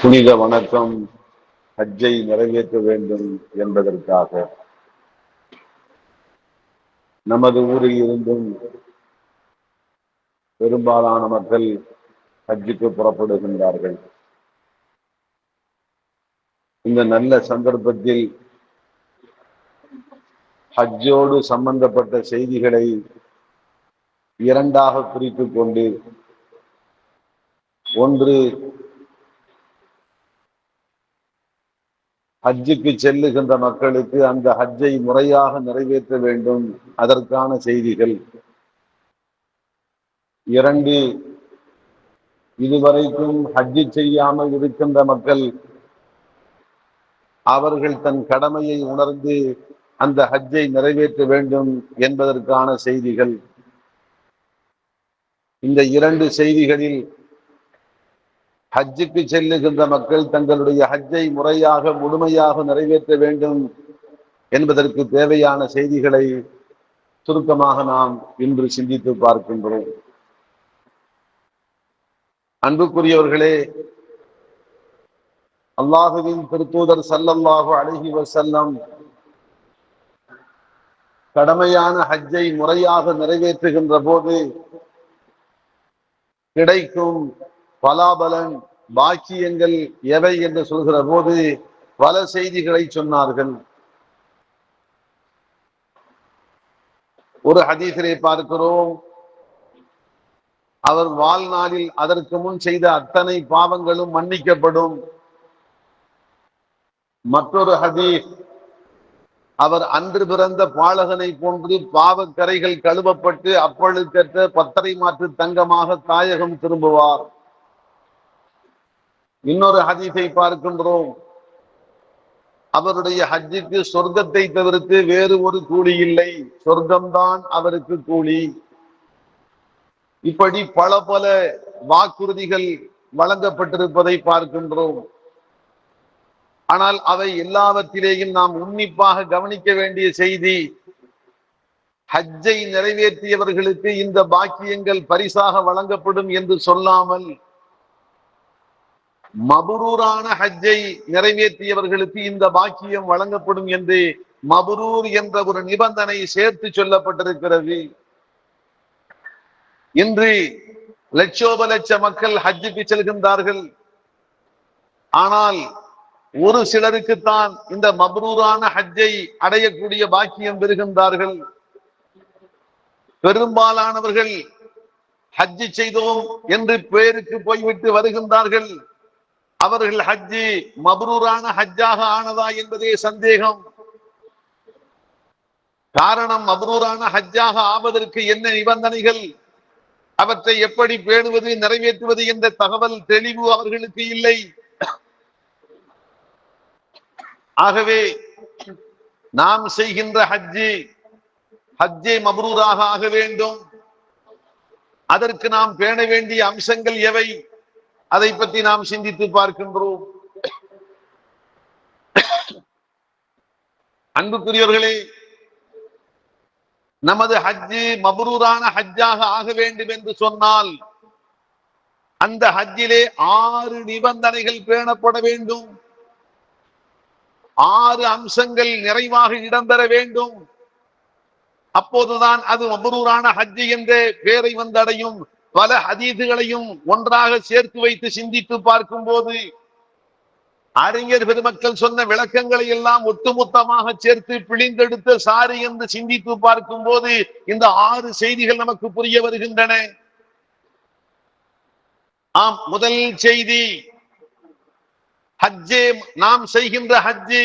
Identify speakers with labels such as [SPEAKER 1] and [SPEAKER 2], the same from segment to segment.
[SPEAKER 1] புனித வணக்கம் ஹஜ்ஜை நிறைவேற்ற வேண்டும் என்பதற்காக நமது ஊரில் இருந்தும் பெரும்பாலான மக்கள் ஹஜ்ஜுக்கு புறப்படுகின்றார்கள். இந்த நல்ல சந்தர்ப்பத்தில் ஹஜ்ஜோடு சம்பந்தப்பட்ட செய்திகளை இரண்டாக பிரித்துக் கொண்டு, ஒன்று ஹஜ்ஜுக்கு செல்லுகின்ற மக்களுக்கு அந்த ஹஜ்ஜை முறையாக நிறைவேற்ற வேண்டும், அதற்கான செய்திகள். இரண்டு, இதுவரைக்கும் ஹஜ்ஜு செய்யாமல் இருக்கின்ற மக்கள் அவர்கள் தன் கடமையை உணர்ந்து அந்த ஹஜ்ஜை நிறைவேற்ற வேண்டும் என்பதற்கான செய்திகள். இந்த இரண்டு செய்திகளில் ஹஜ்ஜுக்கு செல்லுகின்ற மக்கள் தங்களுடைய ஹஜ்ஜை முறையாக முழுமையாக நிறைவேற்ற வேண்டும் என்பதற்கு தேவையான செய்திகளை சுருக்கமாக நாம் இன்று சிந்தித்து பார்க்கின்றோம். அன்புக்குரியவர்களே, அல்லாஹுவின் திருத்தூதர் ஸல்லல்லாஹு அலைஹி வஸல்லம் கடமையான ஹஜ்ஜை முறையாக நிறைவேற்றுகின்ற போது கிடைக்கும் பலாபலன், பாக்கியங்கள் எவை என்று சொல்கிற போது பல செய்திகளை சொன்னார்கள். ஒரு ஹதீஸிலே பார்க்கிறோம், அவர் வாழ்நாளில் அதற்கு முன் செய்த அத்தனை பாவங்களும் மன்னிக்கப்படும். மற்றொரு ஹதீஸ், அவர் அன்று பிறந்த பாலகனை போன்று பாவக்கரைகள் கழுவப்பட்டு அப்பழுக்கற்ற பத்தரை மாற்று தங்கமாக தாயகம் திரும்புவார். இன்னொரு ஹதீஸை பார்க்கின்றோம், அவருடைய ஹஜ்ஜுக்கு சொர்க்கத்தை தவிர்த்து வேறு ஒரு கூலி இல்லை, சொர்க்கம்தான் அவருக்கு கூலி. இப்படி பல பல வாக்குறுதிகள் வழங்கப்பட்டிருப்பதை பார்க்கின்றோம். ஆனால் அவை எல்லாவற்றிலேயும் நாம் உன்னிப்பாக கவனிக்க வேண்டிய செய்தி, ஹஜ்ஜை நிறைவேற்றியவர்களுக்கு இந்த பாக்கியங்கள் பரிசாக வழங்கப்படும் என்று சொல்லாமல், மபரூரான ஹஜ்ஜை நிறைவேற்றியவர்களுக்கு இந்த பாக்கியம் வழங்கப்படும் என்று மபரூர் என்ற ஒரு நிபந்தனை சேர்த்து சொல்லப்பட்டிருக்கிறது. இன்று லட்சோப லட்ச மக்கள் ஹஜ்ஜுக்கு செல்கின்றார்கள். ஆனால் ஒரு சிலருக்குத்தான் இந்த மப்ரூரான ஹஜ்ஜை அடையக்கூடிய பாக்கியம் பெறுகின்றார்கள். பெரும்பாலானவர்கள் ஹஜ்ஜு செய்தோம் என்று பேருக்கு போய்விட்டு வருகின்றார்கள். அவர்கள் ஹஜ்ஜு மப்ரூரான ஹஜ்ஜாக ஆனதா என்பதே சந்தேகம். காரணம், மப்ரூரான ஹஜ்ஜாக ஆவதற்கு என்ன நிபந்தனைகள், அவற்றை எப்படி பேணுவது, நிறைவேற்றுவது என்ற தகவல் தெளிவு அவர்களுக்கு இல்லை. ஆகவே நாம் செய்கின்ற ஹஜ்ஜை மப்ரூராக ஆக வேண்டும். அதற்கு நாம் பேண வேண்டிய அம்சங்கள் எவை, அதை பற்றி நாம் சிந்தித்து பார்க்கின்றோம். அன்புக்குரியவர்களே, நமது ஹஜ்ஜு மப்ரூரான ஹஜ்ஜாக ஆக வேண்டும் என்று சொன்னால் அந்த ஹஜ்ஜிலே 6 நிபந்தனைகள் பேணப்பட வேண்டும். 6 அம்சங்கள் நிறைவாக இடம்பெற வேண்டும். அப்போதுதான் அது மப்ரூரான ஹஜ்ஜு என்ற பெயரை வந்தடையும். பல ஹதீதுகளையும் ஒன்றாக சேர்த்து வைத்து சிந்தித்து பார்க்கும் போது அறிஞர் பெருமக்கள் சொன்ன விளக்கங்களை எல்லாம் ஒட்டுமொத்தமாக சேர்த்து பிழிந்தெடுத்த சாரி என்று சிந்தித்து பார்க்கும் போது இந்த 6 செய்திகள் நமக்கு புரிய வருகின்றன. ஆம், முதல் செய்தி, ஹஜ்ஜே, நாம் செய்கின்ற ஹஜ்ஜு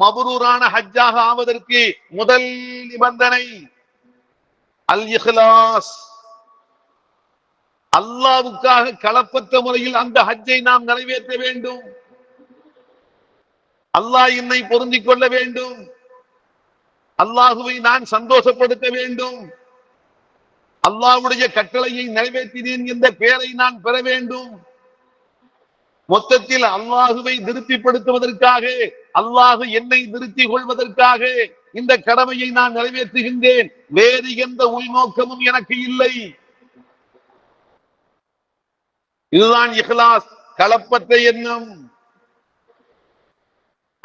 [SPEAKER 1] மப்ரூரான ஹஜ்ஜாக ஆவதற்கு முதல் நிபந்தனை அல் இஹ்லாஸ். அல்லாஹ்வுக்காக களப்பற்ற முறையில் அந்த ஹஜ்ஜை நாம் நிறைவேற்ற வேண்டும். அல்லாஹ் என்னை பொருந்திக் கொள்ள வேண்டும், அல்லாஹுவை நான் சந்தோஷப்படுத்த வேண்டும், அல்லாஹ்வுடைய கட்டளையை நிறைவேற்றினேன் என்ற பெயரை நான் பெற வேண்டும். மொத்தத்தில் அல்லாஹுவை திருப்திப்படுத்துவதற்காக, அல்லாஹு என்னை திருப்தி கொள்வதற்காக இந்த கடமையை நான் நிறைவேற்றுகின்றேன். வேறு எந்த உள்நோக்கமும் எனக்கு இல்லை. இதுதான் இஹ்லாஸ், களப்பற்ற எண்ணம்.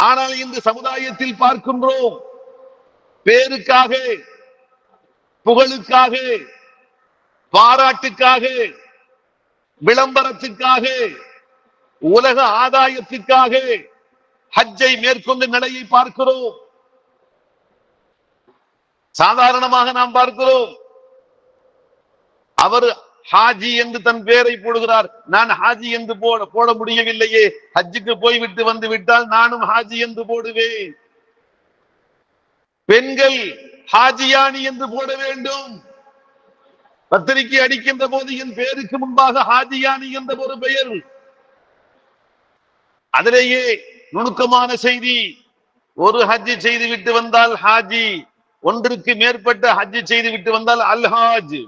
[SPEAKER 1] ஆனால் இந்த சமுதாயத்தில் பார்க்கின்றோம், பேருக்காக, புகழுக்காக, பாராட்டுக்காக, விளம்பரத்துக்காக, உலக ஆதாயத்திற்காக ஹஜ்ஜை மேற்கொண்ட நிலையை பார்க்கிறோம். சாதாரணமாக நாம் பார்க்கிறோம், அவர் ஹாஜி என்று தன் பெயரை போடுகிறார். நான் ஹாஜி என்று போட முடியவில்லையே, ஹஜ்ஜுக்கு போய்விட்டு வந்து விட்டால் நானும் ஹாஜி என்று போடுவேன். பெண்கள் ஹாஜியானி என்று போட வேண்டும். பத்திரிகை அடிக்கின்ற போது என் பெயருக்கு முன்பாக ஹாஜியானி என்ற ஒரு பெயர். அதிலேயே நுணுக்கமான செய்தி, ஒரு ஹஜ்ஜி செய்து விட்டு வந்தால் ஹாஜி, ஒன்றுக்கு மேற்பட்ட ஹஜ்ஜி செய்து விட்டு வந்தால் அல்ஹாஜ்.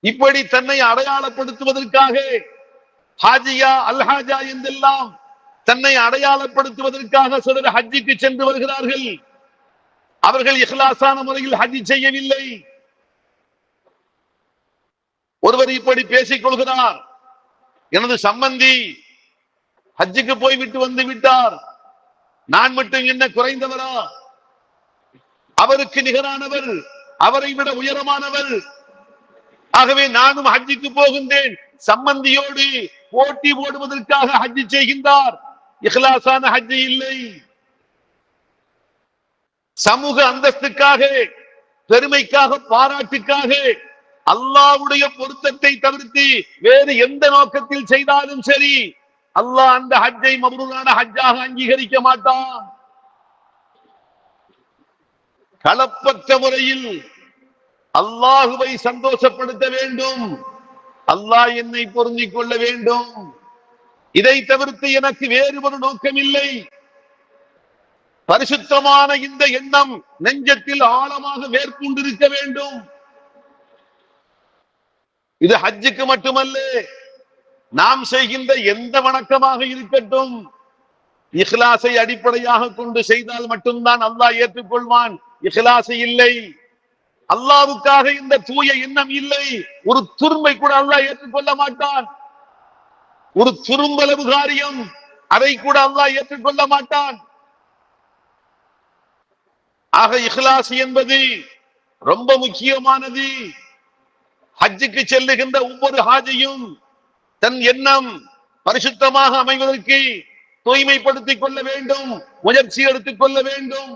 [SPEAKER 1] இப்படி தன்னை அடையாளப்படுத்துவதற்காக ஹாஜியா அல்ஹாஜா என்றெல்லாம் தன்னை அடையாளப்படுத்துவதற்காக சிலர் ஹஜ்ஜிக்கு சென்று வருகிறார்கள். அவர்கள் இஹ்லாஸான முறையில் ஹஜ் செய்யவில்லை. ஒருவர் இப்படி பேசிக் கொள்கிறார், எனது சம்பந்தி ஹஜ்ஜுக்கு போய்விட்டு வந்து விட்டார், நான் மட்டும் என்ன குறைந்தவரா? அவருக்கு நிகரானவர், அவரை விட உயரமானவர். ஆகவே நானும் ஹஜ்ஜுக்கு போகின்றேன். சம்பந்தியோடு போட்டி போடுவதற்காக ஹஜ் செய்கின்றார். இஹ்லாஸான ஹஜ் இல்லை. சமூக அந்தஸ்துக்காக, பெருமைக்காக, பாராட்டுக்காக, அல்லாஹ்வுடைய பொருத்தத்தை தவிர்த்து வேறு எந்த நோக்கத்தில் செய்தாலும் சரி, அல்லாஹ் அந்த ஹஜ்ஜை மப்ரூரான ஹஜ்ஜாக அங்கீகரிக்க மாட்டான். களப்பற்ற முறையில் அல்லாஹுவை சந்தோஷப்படுத்த வேண்டும், அல்லாஹ் என்னை பொருந்திக் கொள்ள வேண்டும். இதை தவிர்த்து எனக்கு வேறு ஒரு நோக்கம் இல்லை. பரிசுத்தமான இந்த எண்ணம் நெஞ்சத்தில் ஆழமாக வேர்கொண்டிருக்க வேண்டும். இது ஹஜ்ஜுக்கு மட்டுமல்ல, நாம் செய்கின்ற எந்த வணக்கமாக இருக்கட்டும், இஹ்லாஸை அடிப்படையாக கொண்டு செய்தால் மட்டும்தான் அல்லாஹ் ஏற்றுக்கொள்வான். இஹ்லாஸ் இல்லை, அல்லாஹ்வுக்காக இந்த தூய எண்ணம் இல்லை, ஒரு துரும்பை கூட அல்லாஹ் ஏற்றுக்கொள்ள மாட்டான். ஒரு துரும்பளவு காரியம், அதை கூட அல்லாஹ் ஏற்றுக்கொள்ள மாட்டான். ஆக இஹ்லாஸ் என்பது ரொம்ப முக்கியமானது. ஹஜ்ஜுக்கு செல்லுகின்ற ஒவ்வொரு ஹாஜியும் தன் எண்ணம் பரிசுத்தமாக அமைவதற்கு தூய்மைப்படுத்திக் கொள்ள வேண்டும், முயற்சி எடுத்துக் கொள்ள வேண்டும்.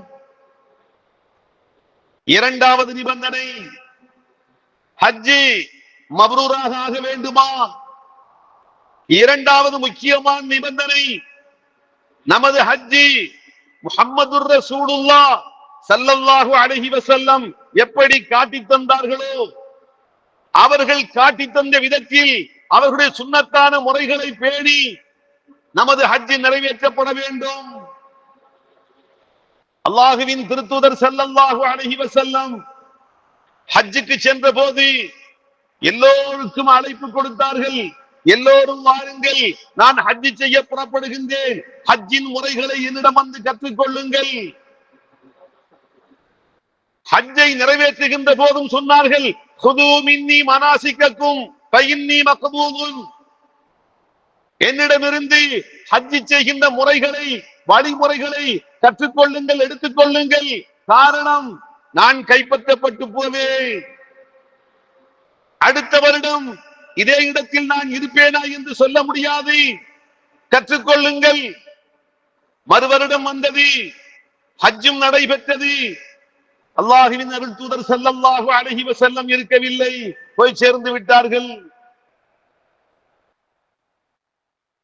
[SPEAKER 1] இரண்டாவது நிபந்தனை, ஹஜ்ஜி மப்ரூராக ஆக வேண்டுமா? இரண்டாவது முக்கியமான நிபந்தனை, நமது ஹஜ்ஜி முஹம்மதுர் ரசூலுல்லாஹ் ஸல்லல்லாஹு அலைஹி வஸல்லம் எப்படி காட்டி தந்தார்களோ, அவர்கள் காட்டி தந்த விதத்தில் அவர்களுடைய சுன்னத்தான முறைகளை பேணி நமது ஹஜ்ஜி நிறைவேற்றப்பட வேண்டும். அல்லாஹுவின் திருத்தூதர் ஸல்லல்லாஹு அலைஹி வஸல்லம் ஹஜ்ஜுக்கு சென்ற போது எல்லோருக்கும் அழைப்பு கொடுத்தார்கள். எல்லோரும் வாருங்கள், நான் ஹஜ்ஜி செய்ய புறப்படுகின்றேன், ஹஜ்ஜின் முறைகளை என்னிடம் வந்து கற்றுக் கொள்ளுங்கள். ஹஜ்ஜை நிறைவேற்றுகின்ற போதும் சொன்னார்கள், குது மின்னி மனாசிக்கக்கும் ஃபஇன்னி மக்பூதுன். என்னிடமிருந்து ஹஜ்ஜி செய்கின்ற முறைகளை, வழிமுறைகளை கற்றுக்கொள்ளுங்கள், எடுத்துக் கொள்ளுங்கள். காரணம், நான் கைப்பற்றப்பட்டு போவேன். அடுத்த வருடம் இதே இடத்தில் நான் இருப்பேனா என்று சொல்ல முடியாது. கற்றுக்கொள்ளுங்கள். மறுவருடம் வந்தது, ஹஜ்ஜும் நடைபெற்றது. அல்லாஹ்வின் அருள் தூதர் ஸல்லல்லாஹு அலைஹி வஸல்லம் இருக்கவில்லை, போய் சேர்ந்து விட்டார்கள்.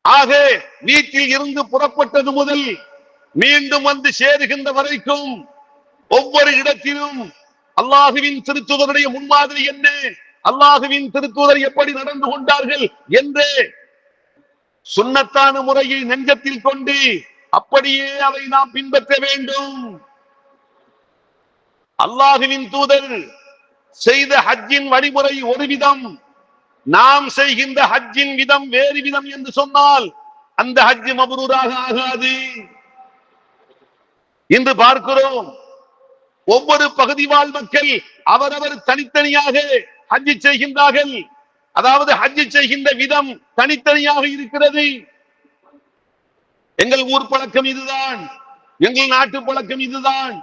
[SPEAKER 1] ஆக வீட்டில் இருந்து புறப்பட்டது முதல் மீண்டும் வந்து சேருகின்ற வரைக்கும் ஒவ்வொரு இடத்திலும் அல்லாஹ்வின் திருத்தூதருடைய முன்மாதிரி என்ன, அல்லாஹ்வின் திருத்தூதர் எப்படி நடந்து கொண்டார்கள் என்று சுன்னத்தான முறையை நெஞ்சத்தில் கொண்டு அப்படியே அதை நாம் பின்பற்ற வேண்டும். அல்லாஹ்வின் தூதர் செய்த ஹஜ்ஜின் வழிமுறை ஒரு விதம், நாம் செய்கின்ற ஹஜ்ஜின் விதம் வேறு விதம் என்று சொன்னால் அந்த ஹஜ் மப்ரூராக ஆகாது. இன்று பார்க்கிறோம், ஒவ்வொரு பகுதி வாழ் மக்கள் அவரவர் தனித்தனியாக ஹஜ் செய்கின்றார்கள். அதாவது ஹஜ் செய்கின்ற விதம் தனித்தனியாக இருக்கிறது. எங்கள் ஊர் பழக்கம் இதுதான், எங்கள் நாட்டு பழக்கம் இதுதான்,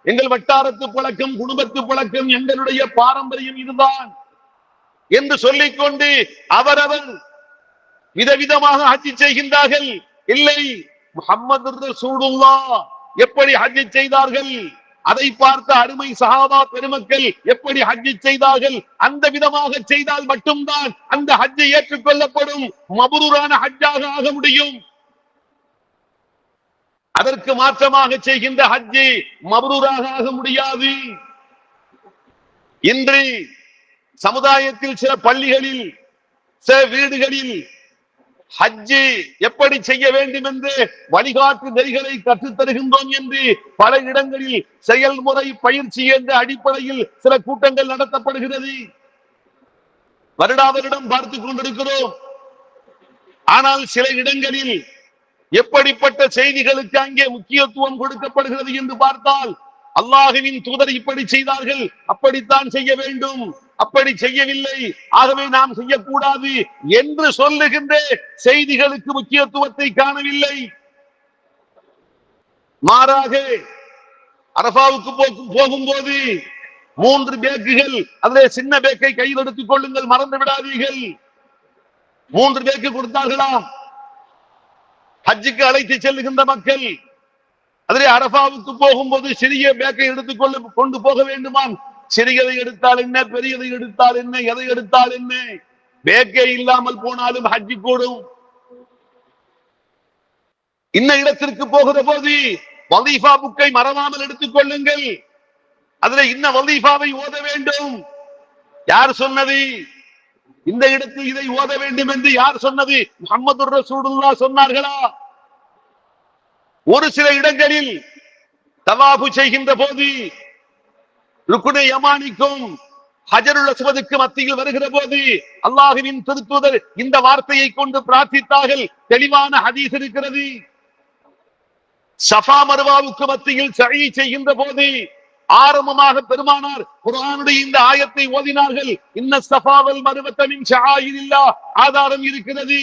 [SPEAKER 1] எங்கள் வட்டாரத்து பழக்கம், குடும்பத்து பழக்கம், எங்களுடைய பாரம்பரியம் இதுதான் என்று சொல்லிக்கொண்டு அவரவர் விதவிதமாக ஹஜ் செய்கின்றார்கள். இல்லை, முஹம்மது ரசூலுல்லாஹ் எப்படி ஹஜ் செய்தார்கள், அதை பார்த்த அருமை சஹாபா பெருமக்கள் எப்படி ஹஜ் செய்தார்கள், அந்த விதமாக செய்தால் மட்டும்தான் அந்த ஹஜ் ஏற்றுக்கொள்ளப்படும், மபரூரான ஹஜ்ஜாக ஆக முடியும். அதற்கு மாற்றமாக செய்கின்ற ஹஜ் மபரூராக ஆக முடியாது. இன்று சமுதாயத்தில் சில பள்ளிகளில், சில வீடுகளில் ஹஜ் எப்படி செய்ய வேண்டும் என்று வழிகாட்டு நெறிகளை கற்றுத் தருகின்றோம் என்று பல இடங்களில் செயல்முறை பயிற்சி என்ற அடிப்படையில் சில கூட்டங்கள் நடத்தப்படுகிறது. வருடா வருடம் பார்த்துக் கொண்டிருக்கிறோம். ஆனால் சில இடங்களில் எப்படிப்பட்ட செய்திகளுக்கு அங்கே முக்கியத்துவம் கொடுக்கப்படுகிறது என்று பார்த்தால், அல்லாஹ்வின் தூதர் இப்படி செய்தார்கள், அப்படித்தான் செய்ய வேண்டும், அப்படி செய்யவில்லை, ஆகவே நாம் செய்யக்கூடாது என்று சொல்லுகின்ற செய்திகளுக்கு முக்கியத்துவத்தை காணவில்லை. மாறாக அரபாவுக்கு போகும்போது 3 பேக்குகள், அதிலே சின்ன பேக்கை கையில் எடுத்துக் கொள்ளுங்கள், மறந்து விடாதீர்கள். 3 பேக்கு கொடுத்தார்களாம் ஹஜ்ஜுக்கு அழைத்து செல்லுகின்ற மக்கள். அதிலே அரபாவுக்கு போகும்போது சிறிய பேக்கை கொண்டு போக வேண்டுமாம். சிறியதை எடுத்தால் என்ன, பெரியதை எடுத்தால் என்ன, எதை எடுத்தால் என்ன, பேக்கே இல்லாமல் போனாலும் ஹஜ்ஜு கூடும். இன்ன இடத்திற்கு போகிற போது வலீஃபா புக்கை மறவாமல் எடுத்துக் கொள்ளுங்கள், அதில் இன்ன வலீஃபாவை ஓத வேண்டும். யார் சொன்னது? இந்த இடத்தில் இதை ஓத வேண்டும் என்று யார் சொன்னது? முஹம்மது ரசூலுல்லாஹ் சொன்னார்களா? ஒரு சில இடங்களில் தவாஃபு செய்கின்ற போது ருக்னே யமானிக்கும் ஹஜருல் அஸ்வதுக்கு மத்தியில் வருகிற போது அல்லாஹ்வின் திருத்தூதர் இந்த வார்த்தையை கொண்டு பிரார்த்தித்தார்கள். தெளிவான ஹதீஸ் இருக்கிறது. ஸஃபா மர்வாவுக்கு மத்தியில் சഈ செய்கின்ற போது ஆரம்பமாக பெருமானார் குர்ஆனுடைய இந்த ஆயத்தை ஓதினார்கள். இன்ன ஸஃபா வல் மர்வத மின் ஷஆயிரில்லாஹ். ஆதாரம் இருக்கிறது.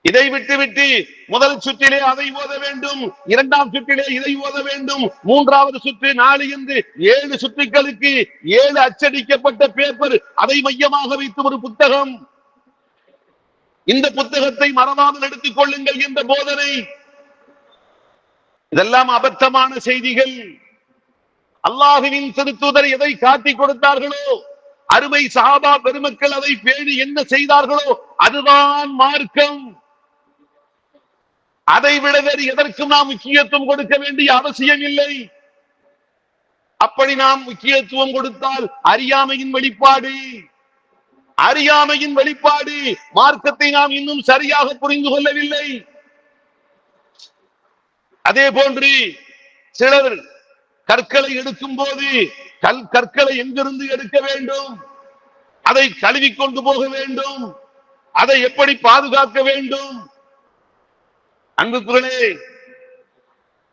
[SPEAKER 1] இதை விட்டு முதல் சுற்றிலே அதை ஓத வேண்டும், 2ஆம் சுற்றிலே இதை ஓத வேண்டும், 3வது சுற்று 4 என்று 7 சுற்றுகளுக்கு 7 அச்சடிக்கப்பட்ட பேப்பர், அதை மையமாக வைத்து ஒரு புத்தகம். இந்த புத்தகத்தை மறவாமல் எடுத்துக் கொள்ளுங்கள் என்ற போதனை. இதெல்லாம் அபத்தமான செய்திகள். அல்லாஹ்வின் திருத்தூதர் எதை காட்டிக் கொடுத்தார்களோ, அருமை சஹாபா பெருமக்கள் அதை பேணி என்ன செய்தார்களோ அதுதான் மார்க்கம். அதை விட வேறு எதற்கும் நாம் முக்கியத்துவம் கொடுக்க வேண்டிய அவசியம் இல்லை. அப்படி நாம் முக்கியத்துவம் கொடுத்தால் அறியாமையின் வெளிப்பாடு, அறியாமையின் வெளிப்பாடு. மார்க்கத்தை நாம் இன்னும் சரியாக புரிந்து கொள்ளவில்லை. அதே போன்று சிலர் கற்களை எடுக்கும் போது கற்களை எங்கிருந்து எடுக்க வேண்டும், அதை கழுவி கொண்டு போக வேண்டும், அதை எப்படி பாதுகாக்க வேண்டும். அன்புக்குகளே,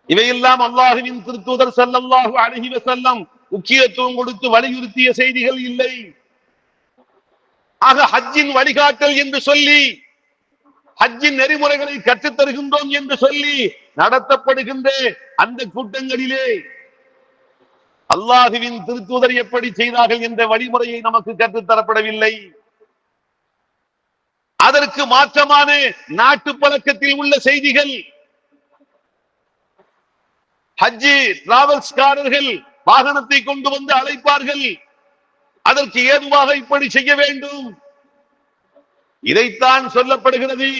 [SPEAKER 1] இவையெல்லாம் அல்லாஹ்வின் திருத்தூதர் ஸல்லல்லாஹு அலைஹி வஸல்லம் முக்கியத்துவம் கொடுத்து வலியுறுத்திய செய்திகள் இல்லை. ஆக ஹஜ்ஜின் வழிகாட்டல் என்று சொல்லி, ஹஜ்ஜின் நெறிமுறைகளை கற்றுத் தருகின்றோம் என்று சொல்லி நடத்தப்படுகின்ற அந்த கூட்டங்களிலே அல்லாஹ்வின் திருத்தூதர் எப்படி செய்தார்கள் என்ற வழிமுறையை நமக்கு கற்றுத் தரப்படவில்லை. அதற்கு மாற்றமான நாட்டு பழக்கத்தில் உள்ள செய்திகள். ஹஜ்ஜி டிராவல்ஸ்காரர்கள் வாகனத்தை கொண்டு வந்து அழைப்பார்கள், அதற்கு ஏதுவாக இப்படி செய்ய வேண்டும், இதைத்தான் சொல்லப்படுகிறது.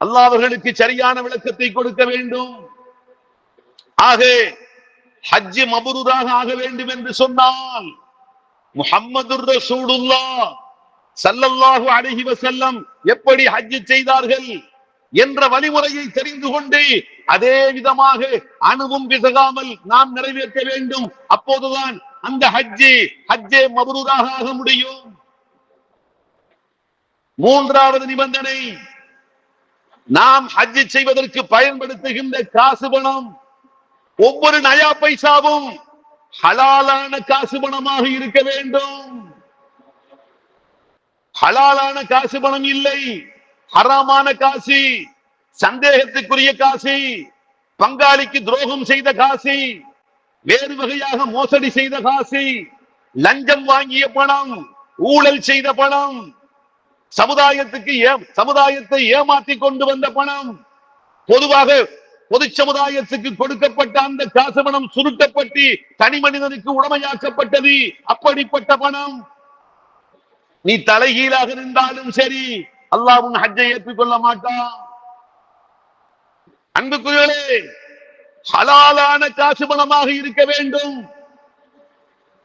[SPEAKER 1] அல்லாஹ் அவர்களுக்கு சரியான விளக்கத்தை கொடுக்க வேண்டும். ஆக ஹஜ் மபரூராக ஆக வேண்டும் என்று சொன்னால் முஹம்மது ரசூலுல்லாஹ் ஸல்லல்லாஹு அலைஹி வஸல்லம் எப்படி ஹஜ் செய்தார்கள் என்ற வழிமுறையை தெரிந்து கொண்டு அதே விதமாக அணுவும் பிசகாமல் நாம் நிறைவேற்ற வேண்டும். அப்போதுதான் அந்த ஹஜ்ஜே மபரூராக ஆக முடியும். 3வது நிபந்தனை, நாம் ஹஜ் செய்வதற்கு பயன்படுத்துகின்ற காசு பணம், ஒவ்வொரு நயா பைசாவும் ஹலாலான காசு பணமாக இருக்க வேண்டும். ஹலாலான காசு பணம் இல்லை, ஹராமான காசு, சந்தேகத்துக்குரிய காசு, பங்காளிக்கு துரோகம் செய்த காசு, வேறு வகையாக மோசடி செய்த காசு, லஞ்சம் வாங்கிய பணம், ஊழல் செய்த பணம், சமுதாயத்தை ஏமாற்றி கொண்டு வந்த பணம், பொதுவாக பொது சமுதாயத்துக்கு கொடுக்கப்பட்ட அந்த காசு பணம் சுருட்டப்பட்டு தனி மனிதனுக்கு உடமையாக்கப்பட்டது. அப்படிப்பட்ட பணம் நீ தலைகீழாக இருந்தாலும் சரி, அல்லாஹ் உன் ஹஜ்ஜை ஏற்றுக்கொள்ள மாட்டான். அன்புக்குரியவர்களே, ஹலாலான காசு பணமாக இருக்க வேண்டும்.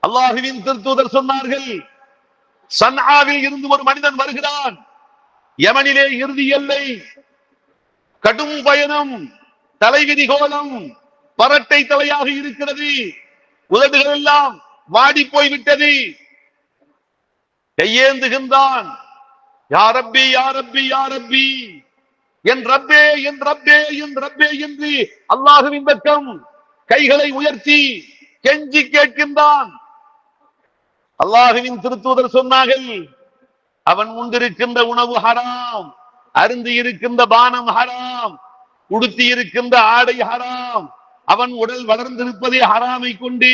[SPEAKER 1] அல்லாஹ்வின் திருத்தூதர் சொன்னார்கள், சன்ஆவில் இருந்து ஒரு மனிதன் வருகிறான். யமனிலே இறுதி எல்லை, கடும் பயணம், தலைவிதி கோலம், பரட்டை தலையாக இருக்கிறது, உதடுகள் எல்லாம் வாடி போய்விட்டது. கையேந்துகின்றான், யா ரப்பி யா ரப்பி யா ரப்பி, என் ரப்பே என் ரப்பே என் ரப்பே என்று அல்லாஹ்வின் பக்கம் கைகளை உயர்த்தி கெஞ்சி கேட்கின்றான். அல்லாஹ்வின் திருத்தூதர் சொன்னார்கள், அவன் முன்பிருக்கின்ற உணவு ஹராம், அருந்தி இருக்கின்ற பானம் ஹராம், உடுத்தி இருக்கின்ற ஆடை ஹராம், அவன் உடல் வளர்ந்திருப்பதே ஹராமை கொண்டு.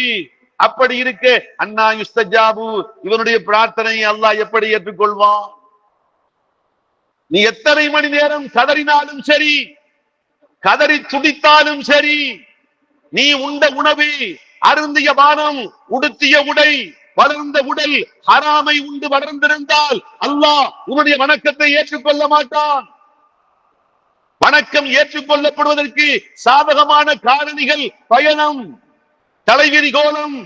[SPEAKER 1] அப்படி இருக்க அன்னா யுஸ்தஜாபு, இவனுடைய பிரார்த்தனையை அல்லாஹ் எப்படி ஏற்றுக்கொள்வான்? நீ எத்தனை மணி நேரம் கதறினாலும் சரி, கதறி துடித்தாலும் சரி, நீ உண்ட உணவு, அருந்திய பானம், உடுத்திய உடை, வளர்ந்த உடல் ஹராமை உண்டு வளர்ந்திருந்தால் அல்லாஹ் உன்னுடைய வணக்கத்தை ஏற்றுக்கொள்ள மாட்டான். வணக்கம் ஏற்றுக்கொள்ளப்படுவதற்கு சாதகமான காரணிகள் பயணம், தலைவிரி கோலம்,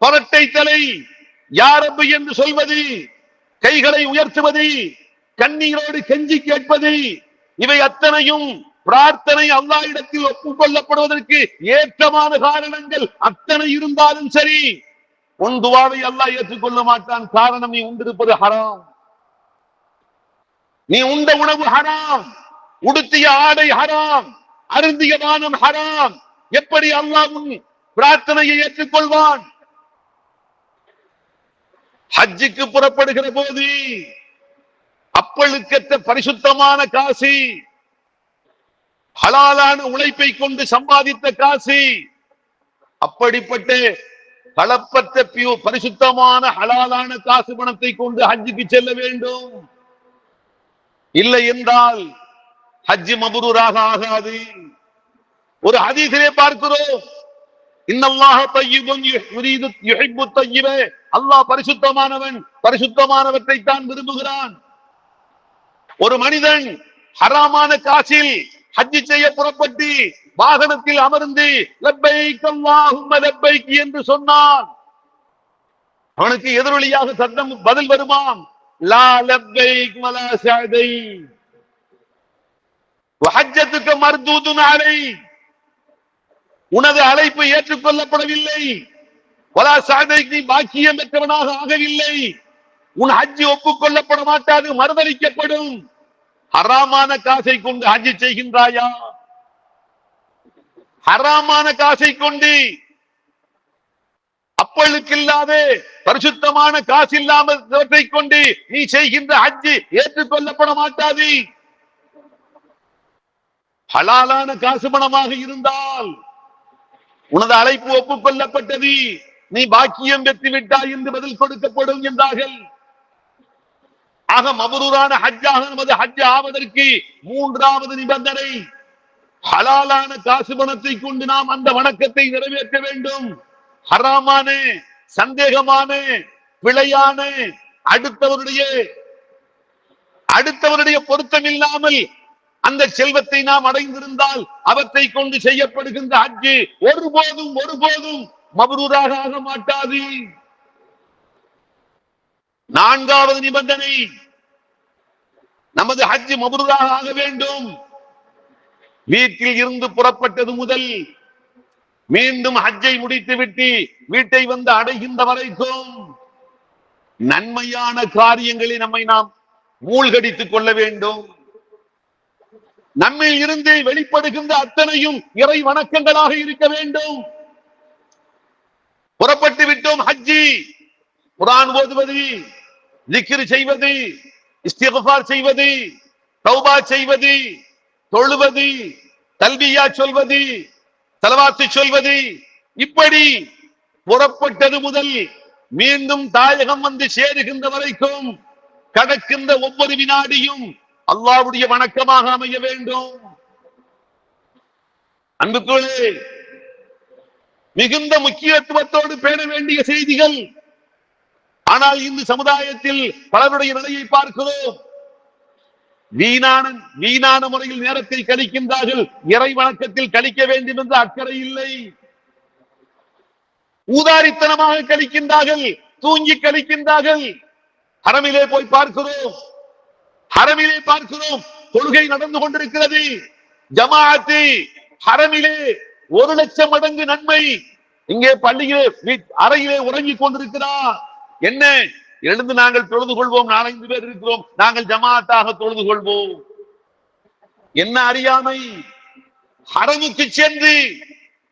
[SPEAKER 1] பரட்டை தலை, யாரப்பு என்று சொல்வது, கைகளை உயர்த்துவது, கண்ணீரோடு கெஞ்சி கேட்பது, இவை அத்தனையும் பிரார்த்தனை அல்லாஹ் இடத்தில் ஒப்புக்கொள்ளப்படுவதற்கு ஏற்றமான காரணங்கள் அத்தனை இருந்தாலும் சரி, உன் துவாவை அல்லாஹ் ஏற்றுக்கொள்ள மாட்டான். காரணம், நீ உண்டிருப்பது ஹராம், நீ உண்ட உணவு ஹராம், உடுத்திய ஆடை ஹராம், அருந்திய பானம் ஹராம். எப்படி அல்லாஹ் உன் பிரார்த்தனையை ஏற்றுக்கொள்வான்? ஹஜ்ஜுக்கு புறப்படுகிற போது அப்பழுக்கற்ற பரிசுத்தமான காசு, ஹலாலான உழைப்பை கொண்டு சம்பாதித்த காசு, அப்படிப்பட்ட கலப்பற்ற பரிசுத்தமான ஹலாலான காசு பணத்தை கொண்டு ஹஜ்ஜுக்கு செல்ல வேண்டும். இல்லை என்றால் ஹஜ் மப்ரூராக ஆகாது. ஒரு ஹதீஸிலே பார்க்கிறோம், இன்னல்லாஹ தய்யிபுன் யுரீது யுஹிப்பு தய்யிப, அல்லாஹ் பரிசுத்தமானவன், பரிசுத்தமானவற்றை தான் விரும்புகிறான். ஒரு மனிதன் ஹராமான காசில் ஹஜ் செய்ய புறப்பட்டு வாகனத்தில் அமர்ந்து லப்பைக் அல்லாஹும்ம லப்பைக் என்று சொன்னான், அவனுக்கு எதிரொலியாக சத்தம் பதில் வருமாம், லா லப்பைக் வலா சஅதை வஹஜ்ஜத்துக மர்தூதுன் அலை, உனது அழைப்பு ஏற்றுக்கொள்ளப்படவில்லை, வலா சஅதைக், நீ பாக்கியம் பெற்றவனாக ஆகவில்லை, உன் ஹஜ் ஒப்புக்கொள்ளப்பட மாட்டாது, மறுதளிக்கப்படும். ஹராமான காசை கொண்டு ஹஜ் செய்கின்றாயா? ஹராமான காசை கொண்டு, அப்பளுக்கு இல்லாத பரிசுத்தமான காசு இல்லாமலை கொண்டு நீ செய்கின்ற ஹஜ் ஏற்றுக்கொள்ளப்பட மாட்டாது. ஹலாலான காசு பணமாக இருந்தால் உனது அழைப்பு ஒப்புக்கொள்ளப்பட்டது, நீ பாக்கியம் பெற்று விட்டாய் என்று பதில் கொடுக்கப்படும் என்றார்கள். ஆக மப்ரூரான ஹஜ்ஜாக நமது ஹஜ் ஆவதற்கு மூன்றாவது நிபந்தனை, ஹலாலான காசு பணத்தை கொண்டு நாம் அந்த வணக்கத்தை நிறைவேற்ற வேண்டும். ஹராமான, சந்தேகமான, பிழையான, அடுத்தவருடைய பொருத்தம் இல்லாமல் அந்த செல்வத்தை நாம் அடைந்திருந்தால் அவற்றை கொண்டு செய்யப்படுகின்ற ஹஜ் ஒருபோதும் மப்ரூராக ஆக மாட்டாது. நான்காவது நிபந்தனை, நமது ஹஜ் மப்ரூராக ஆக வேண்டும். வீட்டில் இருந்து புறப்பட்டது முதல் மீண்டும் ஹஜ்ஜை முடித்துவிட்டு வீட்டை வந்து அடைகின்ற வரைக்கும் நன்மையான காரியங்களை நம்மை நாம் மூழ்கடித்துக் கொள்ள வேண்டும். நம்மில் இருந்து வெளிப்படுகின்ற அத்தனையும் இறை வணக்கங்களாக இருக்க வேண்டும். புறப்பட்டு விட்டோம், ஹஜ்ஜி, குர்ஆன் ஓதுவது, திக்ர் செய்வது, இஸ்திக்ஃபார் செய்வது, தௌபா செய்வது, தொழுவது, தல்பியா சொல்வது, ஸலவாத்து சொல்வது, இப்படி புறப்பட்டது முதல் மீண்டும் தாயகம் வந்து சேருகின்ற வரைக்கும் கடக்கின்ற ஒவ்வொரு வினாடியும் அல்லாஹ்வுடைய வணக்கமாக அமைய வேண்டும். அன்புக்குள்ளே மிகுந்த முக்கியத்துவத்தோடு பேண வேண்டிய செய்திகள். ஆனால் இந்த சமுதாயத்தில் பலருடைய நிலையை பார்க்கிறோம். வீணான முறையில் நேரத்தை கழிக்கின்றார்கள். இறை வணக்கத்தில் கழிக்க வேண்டும் என்ற அக்கறை இல்லை. ஊதாரித்தனமாக கழிக்கின்றார்கள், தூங்கி கழிக்கின்றார்கள். ஹரமிலே போய் பார்க்கிறோம், ஹரமிலே பார்க்கிறோம், தொழுகை நடந்து கொண்டிருக்கிறது. ஜமாஅத்து ஹரமிலே 1,00,000 மடங்கு நன்மை. இங்கே பள்ளியிலே அறையிலே உறங்கிக் கொண்டிருக்கிறார். என்ன, எழுந்து நாங்கள் தொழுது கொள்வோம், 4-5 பேர் இருக்கிறோம், நாங்கள் ஜமாஅத்தாக தொழுது கொள்வோம். என்ன அறியாமை! ஹரமுக்கு சென்று,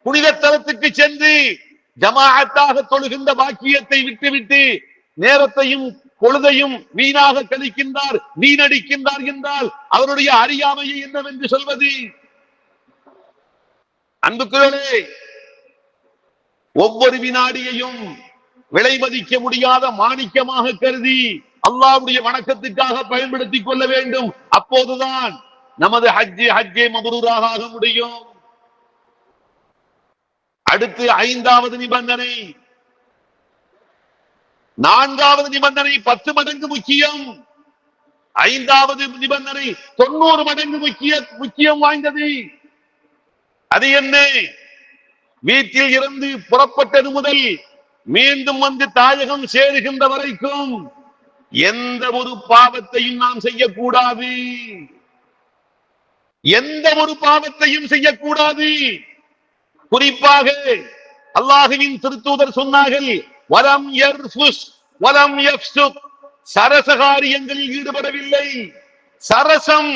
[SPEAKER 1] புனித தலத்துக்கு சென்று ஜமாஅத்தாக தொழுகின்ற பாக்கியத்தை விட்டுவிட்டு நேரத்தையும் பொழுதையும் வீணாக கழிக்கின்றார், வீணடிக்கின்றார் என்றால் அவருடைய அறியாமையை என்னவென்று சொல்வது? அன்புக்குள்ளே ஒவ்வொரு வினாடியையும் விலை மதிக்க முடியாத மாணிக்கமாக கருதி அல்லாஹ்வுடைய வணக்கத்துக்காக பயன்படுத்திக் கொள்ள வேண்டும். அப்போதுதான் நமது ஹஜ்ஜே மப்ரூராக ஆக முடியும். அடுத்து 5வது நிபந்தனை. 4வது நிபந்தனை 10 மடங்கு முக்கியம். 5வது நிபந்தனை 90 மடங்கு முக்கியம் வாய்ந்தது. அது என்ன? வீட்டில் இருந்து புறப்பட்டது முதல் மீண்டும் வந்து தாயகம் சேருகின்ற வரைக்கும் எந்த ஒரு பாவத்தையும் நாம் செய்யக்கூடாது. எந்த ஒரு பாவத்தையும் செய்யக்கூடாது. குறிப்பாக அல்லாஹ்வின் திருத்தூதர் சொன்னார்கள், வலம் யர்ஃபுஸ் வலம் யஃப்சுக், சரசகாரியங்களில் ஈடுபடவில்லை. சரசம்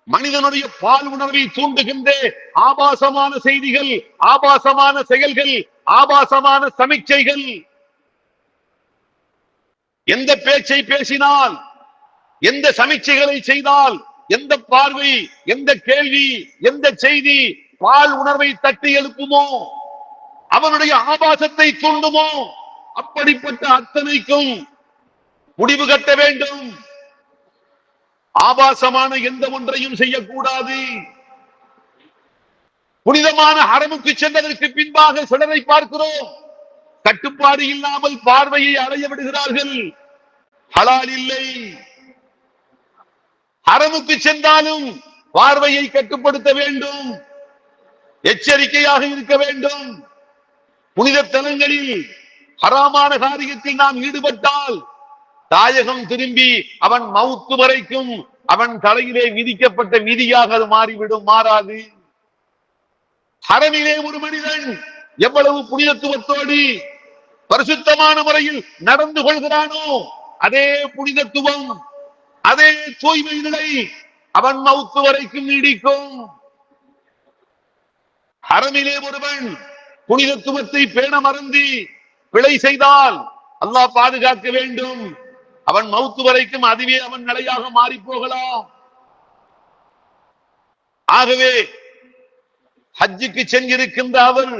[SPEAKER 1] மனிதனுடைய பால் உணர்வை தூண்டுகின்ற ஆபாசமான செய்திகள், ஆபாசமான செயல்கள், ஆபாசமான சமிச்சைகள். எந்த பேச்சை பேசினால், எந்த சமிச்சைகளை செய்தால், எந்த பார்வை, எந்த கேள்வி, எந்த செய்தி பால் உணர்வை தட்டி எழுப்புமோ, அவனுடைய ஆபாசத்தை தூண்டுமோ, அப்படிப்பட்ட அத்தனைக்கும் முடிவு கட்ட வேண்டும். ஆபாசமான எந்த ஒன்றையும் செய்யக்கூடாது. புனிதமான ஹரமுக்கு சென்றதற்கு பின்பாக சிலரை பார்க்கிறோம், கட்டுப்பாடு இல்லாமல் பார்வையை அடைய விடுகிறார்கள். ஹலால் இல்லை. ஹரமுக்கு சென்றாலும் பார்வையை கட்டுப்படுத்த வேண்டும், எச்சரிக்கையாக இருக்க வேண்டும். புனித தலங்களில் ஹராமான காரியத்தில் நாம் ஈடுபட்டால் தாயகம் திரும்பி அவன் மவுத்து வரைக்கும் அவன் தலையிலே விதிக்கப்பட்ட விதியாக அது மாறிவிடும், மாறாது. ஹரமிலே ஒரு மனிதன் எவ்வளவு புனிதத்துவத்தோடு பரிசுத்தமான முறையில் நடந்து கொள்கிறானோ அதே புனிதத்துவம், அதே தூய்மை நிலை அவன் மவுத்து வரைக்கும் நீடிக்கும். ஹரமிலே ஒருவன் புனிதத்துவத்தை பேண மறந்து பிழை செய்தால் அல்லாஹ் பாதுகாக்க வேண்டும். அவன் மவுத்து வரைக்கும் அதுவே அவன் நிலையாக மாறி போகலாம். ஆகவே ஹஜ்ஜுக்கு சென்றிருக்கின்ற அவர்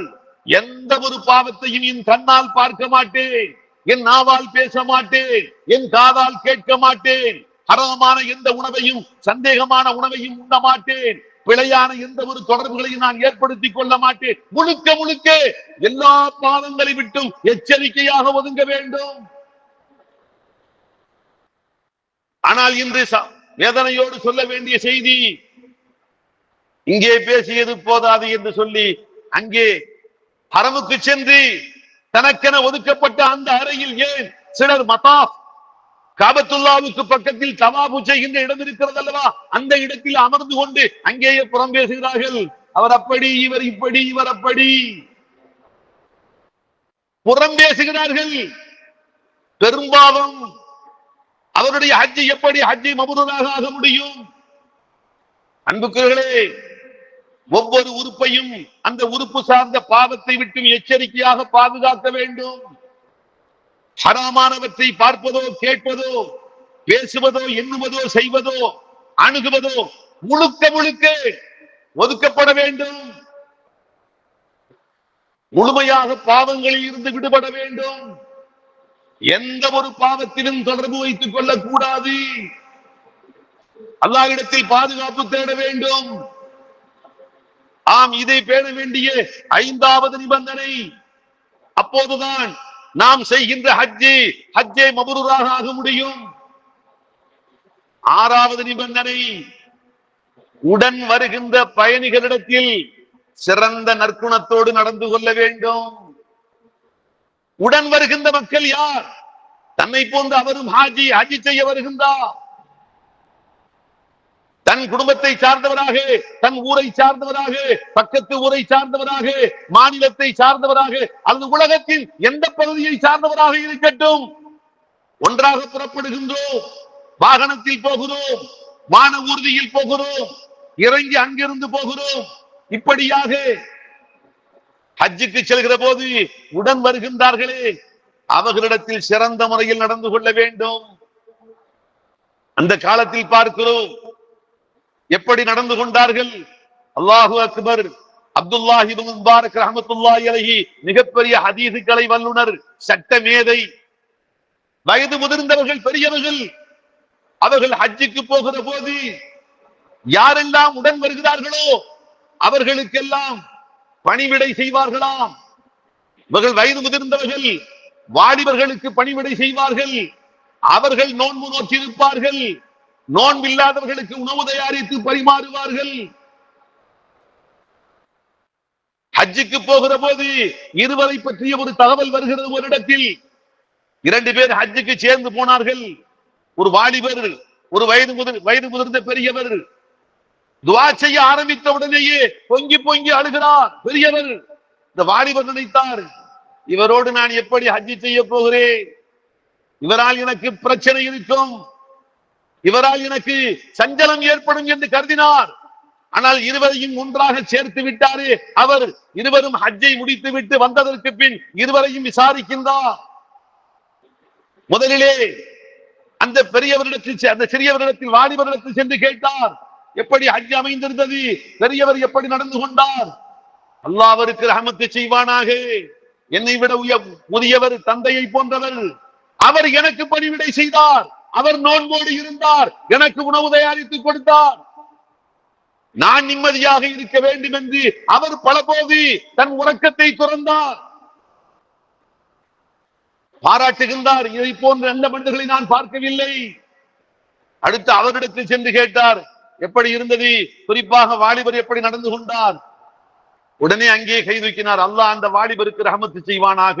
[SPEAKER 1] எந்த ஒரு பாவத்தையும் என் கண்ணால் பார்க்க மாட்டேன், என் நாவால் பேச மாட்டேன், என் காதால் கேட்க மாட்டேன், ஹராமான எந்த உணவையும் சந்தேகமான உணவையும் உண்ண மாட்டேன், பிழையான எந்த ஒரு தொடர்புகளையும் நான் ஏற்படுத்திக் கொள்ள மாட்டேன். முழுக்க முழுக்க எல்லா பாவங்களை விட்டும் எச்சரிக்கையாக ஒதுங்க வேண்டும். ஆனால் இன்று வேதனையோடு சொல்ல வேண்டிய செய்தி, இங்கே பேசியது போதாது என்று சொல்லி அங்கே ஹரமுக்கு சென்று தனக்கென ஒதுக்கப்பட்ட அந்த அறையில் ஏன் சிலர் மதாஃப் காபத்துல்லாவுக்கு பக்கத்தில் தவாபு செய்கின்ற இடம் இருக்கிறது அல்லவா, அந்த இடத்தில் அமர்ந்து கொண்டு அங்கேயே புறம் பேசுகிறார்கள். அவர் அப்படி, இவர் இப்படி, இவர் அப்படி புறம் பேசுகிறார்கள். பெரும்பாலும் அவருடைய ஹஜ் எப்படி ஹஜ்ஜை மப்ரூராக ஆக முடியும்? அன்புக்குரியவர்களே, ஒவ்வொரு உறுப்பையும் அந்த உறுப்பு சார்ந்த பாவத்தை விட்டு எச்சரிக்கையாக பாதுகாக்க வேண்டும். ஹராமானவற்றை பார்ப்பதோ, கேட்பதோ, பேசுவதோ, எண்ணுவதோ, செய்வதோ அணுகுவதோ முழுக்க முழுக்க ஒதுக்கப்பட வேண்டும். முழுமையாக பாவங்களில் இருந்து விடுபட வேண்டும். எந்த ஒரு பாவத்திலும் தொடர்பு வைத்துக் கொள்ளக்கூடாது. அல்லாஹ்விடத்தில் பாதுகாப்பு தேட வேண்டும். ஆம், இதை பேண வேண்டிய 5வது நிபந்தனை. அப்போதுதான் நாம் செய்கின்ற ஹஜ்ஜே மப்ரூராக ஆக முடியும். 6வது நிபந்தனை, உடன் வருகின்ற பயணிகளிடத்தில் சிறந்த நற்குணத்தோடு நடந்து கொள்ள வேண்டும். உடன் வருகின்ற மக்கள் யார்? தன்னை போன்று அவரும் ஹஜ் செய்ய வருகின்றார். தன் குடும்பத்தை சார்ந்தவராக, தன் ஊரை சார்ந்தவராக, பக்கத்து ஊரை சார்ந்தவராக, மாநிலத்தை சார்ந்தவராக, அல்லது உலகத்தின் எந்த பகுதியை சார்ந்தவராக இருக்கட்டும், ஒன்றாக புறப்படுகின்றோம். வாகனத்தில் போகிறோம், வான ஊர்தியில் போகிறோம், இறங்கி அங்கிருந்து போகிறோம். இப்படியாக ஹஜ்ஜுக்கு செல்கிற போது உடன் வருகின்றார்களே, அவர்களிடத்தில் சிறந்த முறையில் நடந்து கொள்ள வேண்டும். அந்த காலத்தில் பார்க்கிறோம் எப்படி நடந்து கொண்டார்கள். அல்லாஹு அக்பர். அப்துல்லாஹி இப்னு முபாரக் ரஹ்மத்துல்லாஹி அலைஹி மிகப்பெரிய ஹதீஸுகளை வல்லுனர், சட்ட மேதை, வயது முதிர்ந்தவர்கள், பெரியவர்கள். அவர்கள் ஹஜ்ஜுக்கு போகிற போது யாரெல்லாம் உடன் வருகிறார்களோ அவர்களுக்கெல்லாம் பணிவிடை செய்வார்களாம். இவர்கள் வயது முதிர்ந்தவர்கள், வாலிபர்களுக்கு பணிவிடை செய்வார்கள். அவர்கள் நோன்பு நோற்றிருப்பார்கள். நோன்பில்லாதவர்களுக்கு உணவு தயாரித்து பரிமாறுவார்கள். ஹஜ்ஜுக்கு போகிற போது இருவரை பற்றிய ஒரு தகவல் வருகிறது. ஒரு இடத்தில் 2 பேர் ஹஜ்ஜுக்கு சேர்ந்து போனார்கள். ஒரு வாலிபர், ஒரு வயது முதிர்ந்த பெரியவர். துஆ செய்ய ஆரம்பித்த உடனேயே பொங்கி பொங்கி அழுகிறார் பெரியவர். இந்த வாலிபர் நினைத்தார், இவரோடு நான் எப்படி ஹஜ் செய்ய போகிறேன்? இவரால் எனக்கு பிரச்சனை இருக்கும், இவரால் எனக்கு சஞ்சலம் ஏற்படும் என்று கருதினார். ஆனால் இருவரையும் ஒன்றாக சேர்த்து விட்டாரே அவர். இருவரும் ஹஜ்ஜை முடித்து விட்டு வந்ததற்கு பின் இருவரையும் விசாரிக்கின்றார். முதலிலே அந்த பெரியவரிடத்தில், அந்த சிறியவரிடத்தில், வாலிபரிடத்தில் சென்று கேட்டார், எப்படி ஹஜ் அமைந்திருந்தது, பெரியவர் எப்படி நடந்து கொண்டார்? அல்லாஹ் அவருக்கு ரஹமத்து செய்வானாக. என்னை விட முதியவர், தந்தையை போன்றவர். அவர் எனக்கு பணிவிடை செய்தார். அவர் நோன்போடு இருந்தார், எனக்கு உணவு தயாரித்து கொடுத்தார். நான் நிம்மதியாக இருக்க வேண்டும் என்று அவர் பலபோது தன் உறக்கத்தை துறந்தார். பாராட்டுகின்றார், இதை போன்ற நல்ல மனிதர்களை நான் பார்க்கவில்லை. அடுத்து அவரிடத்தில் சென்று கேட்டார், எப்படி இருந்தது, குறிப்பாக வாலிபர் எப்படி நடந்து கொண்டார்? உடனே அங்கே கை தூக்கினார், அல்லாஹ் அந்த வாலிபருக்கு ரஹமத்து செய்வானாக.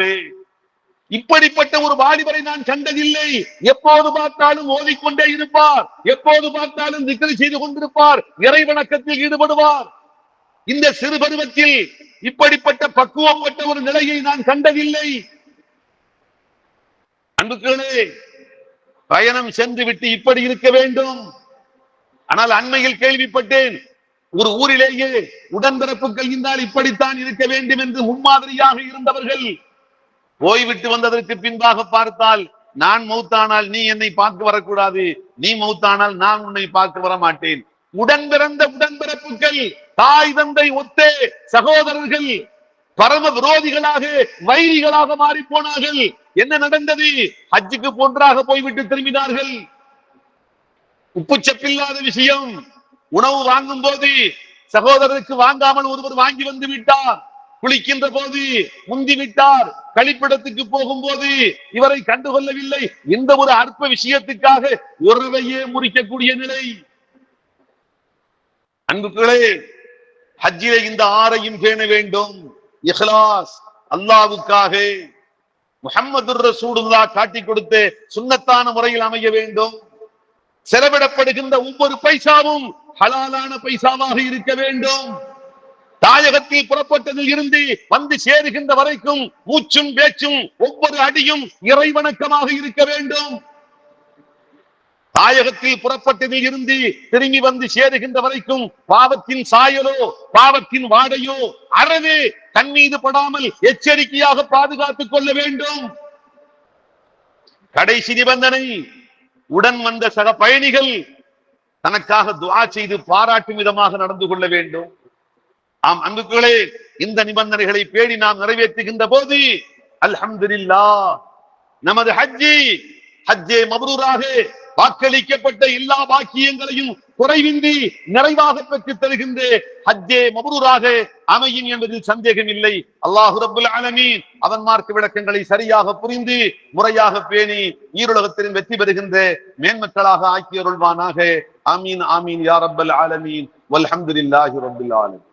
[SPEAKER 1] இப்படிப்பட்ட ஒரு வாலிபரை நான் கண்டதில்லை. எப்போது பார்த்தாலும் ஓதிக்கொண்டே இருப்பார், எப்போது பார்த்தாலும் திக்ர் செய்து கொண்டிருப்பார், இறைவணக்கத்தில் ஈடுபடுவார். இந்த சிறு பருவத்தில் இப்படிப்பட்ட பக்குவப்பட்ட ஒரு நிலையை நான் கண்டதில்லை. அன்புகளே, பயணம் சென்று விட்டு இப்படி இருக்க வேண்டும். ஆனால் அண்மையில் கேள்விப்பட்டேன், ஒரு ஊரிலேயே உடன்பிறப்புகள் இருந்தால் இப்படித்தான் இருக்க வேண்டும் என்று முன்மாதிரியாக இருந்தவர்கள் போய்விட்டு வந்ததற்கு பின்பாக பார்த்தால், நான் மௌத்தானால் நீ என்னை பார்க்க வரக்கூடாது, நீ மௌத்தானால் நான் உன்னை பார்க்க வர மாட்டேன். உடன் பிறந்த உடன்பிறப்புகள், தாய் தந்தை ஒத்த சகோதரர்கள் பரம விரோதிகளாக, வைரிகளாக மாறி போனார்கள். என்ன நடந்தது? ஹஜ்ஜுக்கு போன்றாக போய்விட்டு திரும்பினார்கள். உப்புச்சப்பில்லாத விஷயம். உணவு வாங்கும் போது சகோதரருக்கு வாங்காமல் ஒருவர் வாங்கி வந்து விட்டார். குளிக்கின்ற போது முந்தி விட்டார். கழிப்பிடத்துக்கு போகும்போது இவரை கண்டுகொள்ளவில்லை. இந்த ஒரு அற்ப விஷயத்துக்காக உறவையே முறிக்கக்கூடிய நிலை. அன்புகளே, ஹஜ்ஜிலே இந்த 6ஐயும் பேண வேண்டும். இஹ்லாஸ், அல்லாஹ்வுக்காக, முஹம்மதுர் ரசூலுல்லாஹ் காட்டிக் கொடுத்த சுன்னத்தான முறையில் அமைய வேண்டும். செலவிடப்படுகின்ற ஒவ்வொரு பைசாவும் ஹலாலான பைசாவாக இருக்க வேண்டும். தாயகத்தில் புறப்பட்டதில் இருந்து வந்து சேருகின்ற வரைக்கும் மூச்சும் பேச்சும் ஒவ்வொரு அடியும் இறைவணக்கமாக இருக்க வேண்டும். தாயகத்தில் புறப்பட்டதில் இருந்து திரும்பி வந்து சேருகின்ற வரைக்கும் பாவத்தின் சாயலோ பாவத்தின் வாடையோ அறவே தன் மீது படாமல் எச்சரிக்கையாக பாதுகாத்துக் கொள்ள வேண்டும். கடைசி நிபந்தனை, உடன் வந்த சக பயணிகள் தனக்காக துஆ செய்து பாராட்டும் விதமாக நடந்து கொள்ள வேண்டும். ஆம் அன்புகளே, இந்த நிபந்தனைகளை பேணி நாம் நிறைவேற்றுகின்ற போது அல்ஹம்துலில்லாஹ் நமது ஹஜ்ஜே மப்ரூராக வாக்களிக்கப்பட்ட எல்லா வாக்கியங்களையும் குறைவின்றி நிறைவாக பெற்று தருகின்ற ஹஜ்ஜே மப்ரூராக அமையும் என்பதில் சந்தேகம் இல்லை. அல்லாஹ் ரப்புல் ஆலமீன் அவன் மார்க்க விளக்கங்களை சரியாக புரிந்து முறையாக பேணி ஈருலகத்திலும் வெற்றி பெறுகின்ற மேன்மக்களாக ஆக்கியருள்வானாக. ஆமீன் ஆமீன் யா ரப்பல் ஆலமீன் வல்ஹம்துலில்லாஹி ரப்பில் ஆலமீன்.